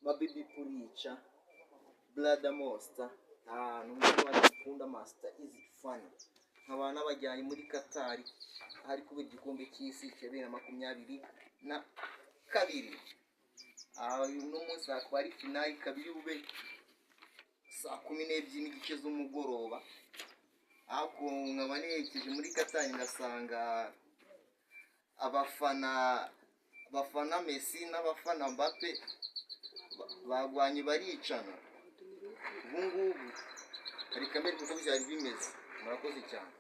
Mabibi Puricha, Blada Monster, n'umugabo ukunda Master Easy Fun. Nk'abana bajyanye muri Qatar hari kuba igikombe cy'isi cya 2022. Uno munsi akaba ari finali kabiri bube saa 12 n'igice z'umugoroba. Ako nkaba nerekeje muri Qatar ngasanga abafana Messi n'abafana Mbappe bagwanye baricana. Ubu ngubu hari kamere kuko byari bimeze. Murakoze cyane.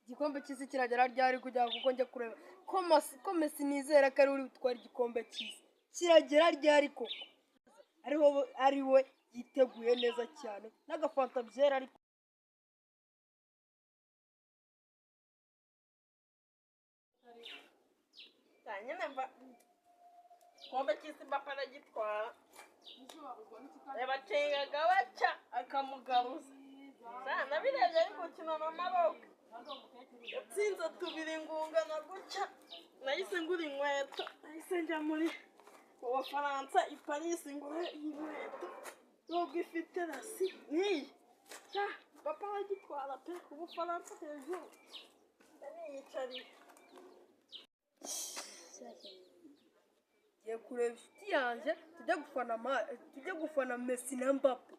Igikombe cy'isi kiragera ryari kujya kuko njya kureba ko Messi nizera ko ari uri gutwara igikombe cy'isi. Kiragera ryari koko ari we yiteguye neza cyane n'agafanta byera ariko nyine igikombe cy'isi Mbappe aragitwara yabacengaga baca akamugaruza nabirebye ari gukina na Maroc yatsinze 2 ngungana guca nahise ngura inkweto nahise njya muri Ubufaransa i Paris ngura inkweto nubwo ifite rasi niyi Mbappe aragitwara pe Ubufaransa hejuru niyicariye ngiye kureba inshuti yanjye tujye gufana Messi na Mbappe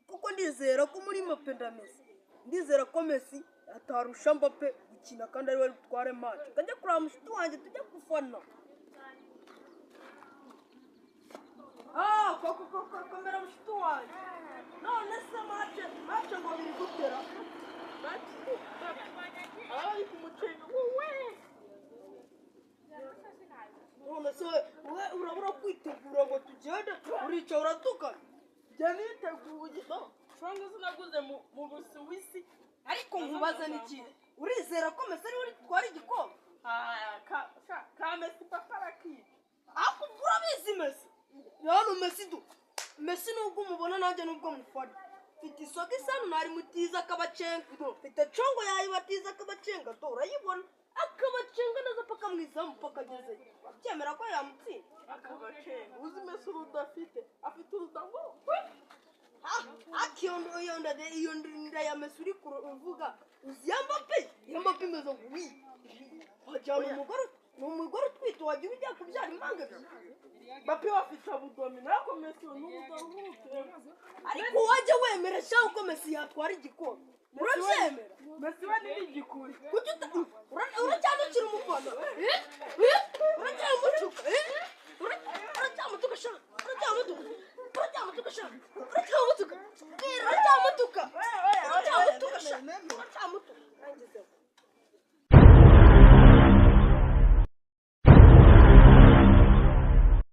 kuko ndizera ko muri Mbappe na Messi ndizera ko Messi atarusha Mbappe gukina kandi ari we utware match. Kajya kureba inshuti wanjye tujye gufana. Komera inshuti wanjye none se match ngo biri gutera ari kumucenga wowe none se urabura kwitegura ngo tugende urica uratukana jya niteguye shanga sinaguze mu Busuwisi ariko nkubaze n'iki urizera ko Messi ari we twari igikombe ka Messi Mbappe arakiye ako urabizi Messi nubwo umubona nanjye nubwo mufana mfite isoga isano nari mutiza akabacenga mfite congo yayibatiza akabacenga urayibona akabacenga neza paka mwizamu paka agezeyo babyemera ko yamutsinda akabacenga uzi Messi urudafite afite urudango iyo nda ya Messi uri kuvuga uzi ya Mbappe imeze ngo wajyana umugore utwite wagira ujya kubyara impanga ebyiri Mbappe wafite abudomina ariko Messi n'ubudahuke ariko wajya wemera cyangwa ko Messi yatwara igikombe urabyemera Messi we ni igikuri uracyandukira umufana uracyamutuka